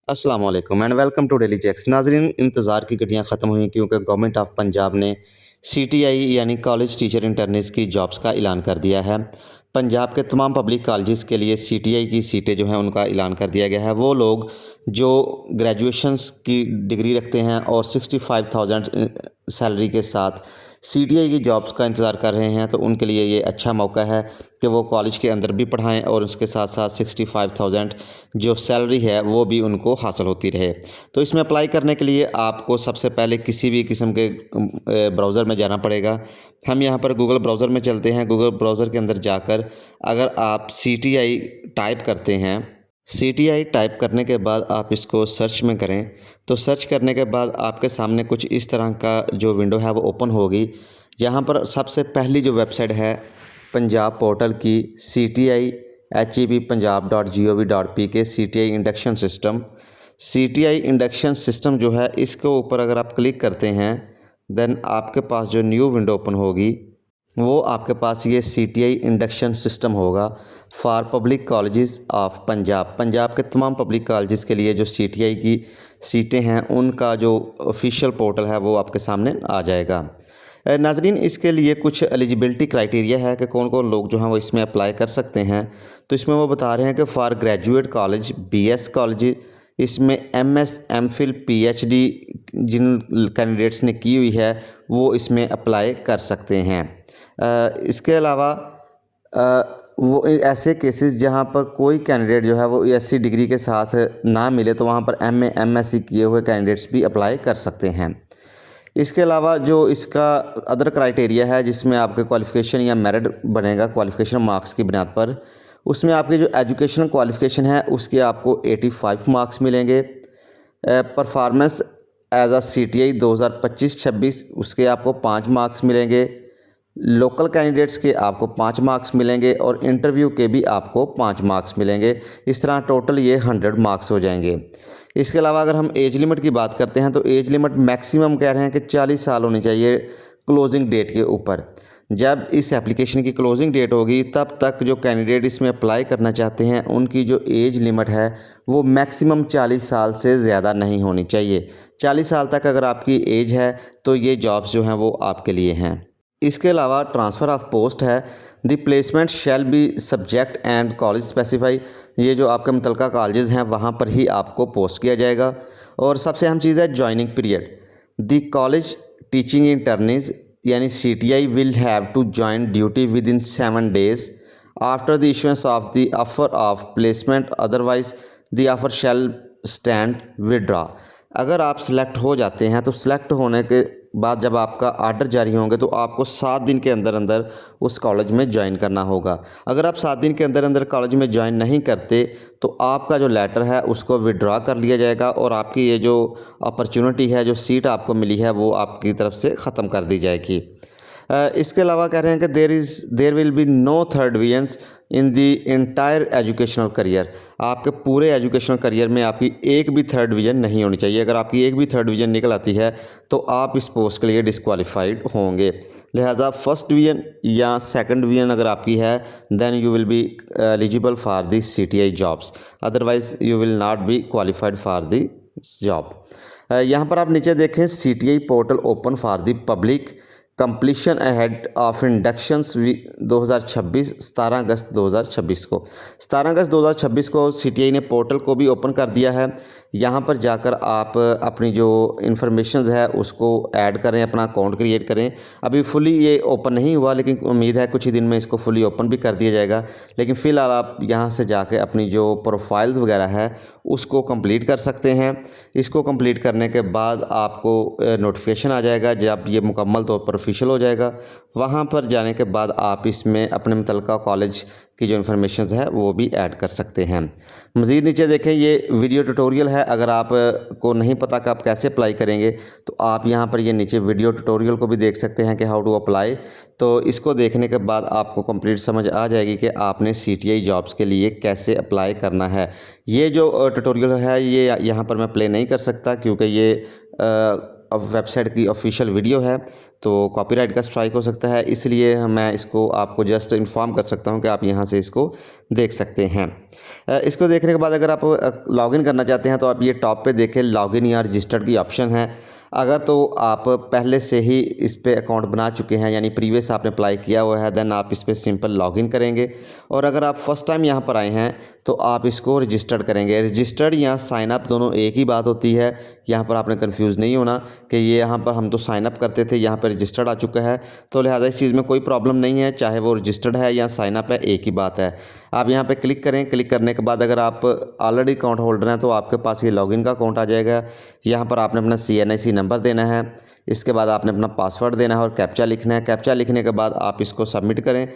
अस्सलाम वालेकुम and welcome to daily checks. नाजरीन, इंतज़ार की घड़ियाँ ख़त्म हुई क्योंकि गवर्नमेंट ऑफ पंजाब ने सीटीआई यानी कॉलेज टीचर इंटर्निस की जॉब्स का ऐलान कर दिया है। पंजाब के तमाम पब्लिक कॉलेजेस के लिए सीटीआई की सीटें जो हैं उनका ऐलान कर दिया गया है। वो लोग जो ग्रेजुएशंस की डिग्री रखते हैं और 65,000 सैलरी के साथ सीटीआई की जॉब्स का इंतज़ार कर रहे हैं, तो उनके लिए ये अच्छा मौका है कि वो कॉलेज के अंदर भी पढ़ाएं और उसके साथ साथ 65,000 जो सैलरी है वो भी उनको हासिल होती रहे। तो इसमें अप्लाई करने के लिए आपको सबसे पहले किसी भी किस्म के ब्राउज़र में जाना पड़ेगा। हम यहाँ पर गूगल ब्राउज़र में चलते हैं। गूगल ब्राउज़र के अंदर जाकर अगर आप सीटीआई टाइप करते हैं, सीटीआई टाइप करने के बाद आप इसको सर्च में करें, तो सर्च करने के बाद आपके सामने कुछ इस तरह का जो विंडो है वो ओपन होगी। यहाँ पर सबसे पहली जो वेबसाइट है पंजाब पोर्टल की cti.hep.punjab.gov.pk CTI induction system. CTI induction system जो है इसके ऊपर अगर आप क्लिक करते हैं देन आपके पास जो न्यू विंडो ओपन होगी वो आपके पास ये सीटीआई इंडक्शन सिस्टम होगा for public colleges of Punjab. Punjab के तमाम पब्लिक कॉलेजेस के लिए जो सीटीआई की सीटें हैं उनका जो ऑफिशियल पोर्टल है वो आपके सामने आ जाएगा। नाजरीन, इसके लिए कुछ एलिजिबिलिटी क्राइटेरिया है कि कौन कौन लोग जो हैं वो इसमें अप्लाई कर सकते हैं। तो इसमें वो बता रहे हैं कि for graduate college, BS college, इसमें एमएस, एमफिल, पीएचडी जिन कैंडिडेट्स ने की हुई है वो इसमें अप्लाई कर सकते हैं। इसके अलावा वो ऐसे केसेस जहाँ पर कोई कैंडिडेट जो है वो एससी डिग्री के साथ ना मिले तो वहाँ पर एमए, एमएससी किए हुए कैंडिडेट्स भी अप्लाई कर सकते हैं। इसके अलावा जो इसका अदर क्राइटेरिया है जिसमें आपके क्वालिफ़िकेशन या मेरिट बनेगा क्वालिफ़िकेशन मार्क्स की बुनियाद पर, उसमें आपकी जो एजुकेशनल क्वालिफ़िकेशन है उसके आपको 85 मार्क्स मिलेंगे। परफॉर्मेंस एज अ सीटीआई 2025-26 उसके आपको 5 मार्क्स मिलेंगे। लोकल कैंडिडेट्स के आपको 5 मार्क्स मिलेंगे और इंटरव्यू के भी आपको 5 मार्क्स मिलेंगे। इस तरह टोटल ये 100 मार्क्स हो जाएंगे। इसके अलावा अगर हम एज लिमिट की बात करते हैं तो एज लिमिट मैक्सिमम कह रहे हैं कि 40 साल होनी चाहिए क्लोजिंग डेट के ऊपर। जब इस एप्लीकेशन की क्लोजिंग डेट होगी तब तक जो कैंडिडेट इसमें अप्लाई करना चाहते हैं उनकी जो एज लिमिट है वो मैक्सिमम 40 साल से ज़्यादा नहीं होनी चाहिए। 40 साल तक अगर आपकी एज है तो ये जॉब्स जो हैं वो आपके लिए हैं। इसके अलावा ट्रांसफ़र ऑफ पोस्ट है। The placement shall be subject and college specify. ये जो आपके मुतलका कॉलेजेस हैं वहाँ पर ही आपको पोस्ट किया जाएगा। और सबसे अहम चीज़ है joining period. The college teaching interns यानी CTI will have to join duty within 7 days after the issuance of the offer of placement, otherwise the offer shall stand withdraw. अगर आप सिलेक्ट हो जाते हैं तो सिलेक्ट होने के बाद जब आपका आर्डर जारी होंगे तो आपको 7 दिन के अंदर अंदर उस कॉलेज में ज्वाइन करना होगा। अगर आप 7 दिन के अंदर अंदर कॉलेज में ज्वाइन नहीं करते तो आपका जो लेटर है उसको विड्रॉ कर लिया जाएगा और आपकी ये जो अपॉर्चुनिटी है, जो सीट आपको मिली है, वो आपकी तरफ से ख़त्म कर दी जाएगी। इसके अलावा कह रहे हैं कि there will be no third divisions in the entire educational career. आपके पूरे एजुकेशनल करियर में आपकी एक भी थर्ड डिवीज़न नहीं होनी चाहिए। अगर आपकी एक भी थर्ड डिवीज़न निकल आती है तो आप इस पोस्ट के लिए डिस्क्वालीफाइड होंगे। लिहाजा फर्स्ट डिवीज़न या सेकंड डिवीज़न अगर आपकी है then you will be eligible for the CTI jobs, otherwise you will not be qualified for the job. यहाँ पर आप नीचे देखें CTI portal open for the public completion ahead of inductions 2026, 17 अगस्त 2026 को 17 अगस्त 2026 को सीटीआई ने पोर्टल को भी ओपन कर दिया है। यहाँ पर जाकर आप अपनी जो इन्फॉर्मेशंस है उसको ऐड करें, अपना अकाउंट क्रिएट करें। अभी फुली ये ओपन नहीं हुआ लेकिन उम्मीद है कुछ ही दिन में इसको फुली ओपन भी कर दिया जाएगा। लेकिन फ़िलहाल आप यहाँ से जाके अपनी जो प्रोफाइल्स वगैरह है उसको कंप्लीट कर सकते हैं। इसको कंप्लीट करने के बाद आपको नोटिफिकेशन आ जाएगा जब ये मुकम्मल तौर पर ऑफिशियल हो जाएगा। वहाँ पर जाने के बाद आप इसमें अपने मुतलका कॉलेज की जो इन्फॉर्मेशन है वो भी ऐड कर सकते हैं। मज़ीद नीचे देखें ये वीडियो ट्यूटोरियल है। अगर आप को नहीं पता कि आप कैसे अप्लाई करेंगे तो आप यहाँ पर ये नीचे वीडियो ट्यूटोरियल को भी देख सकते हैं कि हाउ टू अप्लाई। तो इसको देखने के बाद आपको कंप्लीट समझ आ जाएगी कि आपने सीटीआई जॉब्स के लिए कैसे अप्लाई करना है। ये जो ट्यूटोरियल है ये यहाँ पर मैं प्ले नहीं कर सकता क्योंकि ये वेबसाइट की ऑफिशियल वीडियो है, तो कॉपीराइट का स्ट्राइक हो सकता है, इसलिए मैं इसको आपको जस्ट इन्फॉर्म कर सकता हूं कि आप यहां से इसको देख सकते हैं। इसको देखने के बाद अगर आप लॉगिन करना चाहते हैं तो आप ये टॉप पे देखें लॉगिन या रजिस्टर्ड की ऑप्शन है। अगर तो आप पहले से ही इस पे अकाउंट बना चुके हैं, यानी प्रीवियस आपने अप्लाई किया हुआ है, देन आप इस पर सिंपल लॉगिन करेंगे। और अगर आप फर्स्ट टाइम यहाँ पर आए हैं तो आप इसको रजिस्टर्ड करेंगे। रजिस्टर्ड या साइन अप दोनों एक ही बात होती है, यहाँ पर आपने कंफ्यूज नहीं होना कि ये यहाँ पर हम तो साइन अप करते थे, यहाँ पर रजिस्टर्ड आ चुका है, तो लिहाजा इस चीज़ में कोई प्रॉब्लम नहीं है, चाहे वो रजिस्टर्ड है या साइन अप है, एक ही बात है। आप यहाँ पे क्लिक करें। क्लिक करने के बाद अगर आप ऑलरेडी अकाउंट होल्डर हैं तो आपके पास ये लॉगिन का अकाउंट आ जाएगा। यहाँ पर आपने अपना CNIC नंबर देना है, इसके बाद आपने अपना पासवर्ड देना है और कैप्चा लिखना है। कैप्चा लिखने के बाद आप इसको सबमिट करें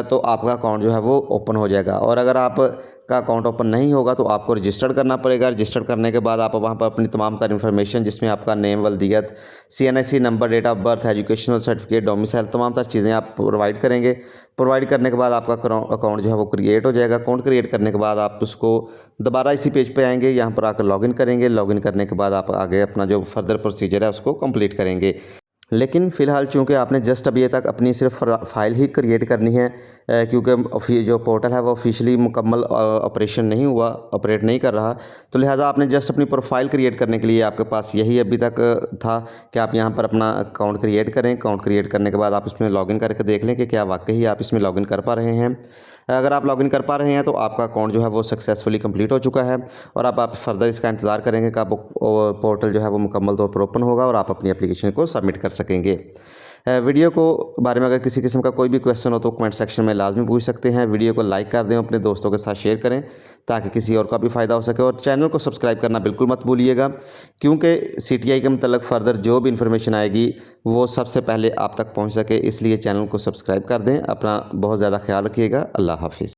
तो आपका अकाउंट जो है वो ओपन हो जाएगा। और अगर आपका अकाउंट ओपन नहीं होगा तो आपको रजिस्टर्ड करना पड़ेगा। रजिस्टर्ड करने के बाद आप वहाँ पर अपनी तमाम तर इन्फॉर्मेशन, जिसमें आपका नेम, वल्दियत, CNIC number, date of birth, educational certificate, domicile, तमाम तर चीज़ें आप प्रोवाइड करेंगे। प्रोवाइड करने के बाद आपका अकाउंट जो है वो क्रिएट हो जाएगा। अकाउंट क्रिएट करने के बाद आप उसको दोबारा इसी पेज पे आएंगे, यहाँ पर आकर लॉगिन करेंगे। लॉगिन करने के बाद आप आगे अपना जो फर्दर प्रोसीजर है उसको कंप्लीट करेंगे। लेकिन फ़िलहाल चूँकि आपने जस्ट अभी तक अपनी सिर्फ फ़ाइल ही क्रिएट करनी है, क्योंकि जो पोर्टल है वो ऑफिशियली मुकम्मल ऑपरेशन नहीं हुआ, ऑपरेट नहीं कर रहा, तो लिहाजा आपने जस्ट अपनी प्रोफाइल क्रिएट करने के लिए आपके पास यही अभी तक था कि आप यहाँ पर अपना अकाउंट क्रिएट करें। अकाउंट क्रिएट करने के बाद आप इसमें लॉगिन करके देख लें कि क्या वाकई आप इसमें लॉगिन कर पा रहे हैं। अगर आप लॉगिन कर पा रहे हैं तो आपका अकाउंट जो है वो सक्सेसफुली कंप्लीट हो चुका है, और अब आप फर्दर इसका इंतज़ार करेंगे कि आप पोर्टल जो है वो मुकम्मल तौर पर ओपन होगा और आप अपनी एप्लीकेशन को सबमिट कर सकेंगे। वीडियो को बारे में अगर किसी किस्म का कोई भी क्वेश्चन हो तो कमेंट सेक्शन में लाजमी पूछ सकते हैं। वीडियो को लाइक कर दें, अपने दोस्तों के साथ शेयर करें ताकि किसी और का भी फ़ायदा हो सके, और चैनल को सब्सक्राइब करना बिल्कुल मत भूलिएगा, क्योंकि CTI के मतलब फर्दर जो भी इन्फॉर्मेशन आएगी वो सबसे पहले आप तक पहुँच सके, इसलिए चैनल को सब्सक्राइब कर दें। अपना बहुत ज़्यादा ख्याल रखिएगा। अल्लाह हाफिज़।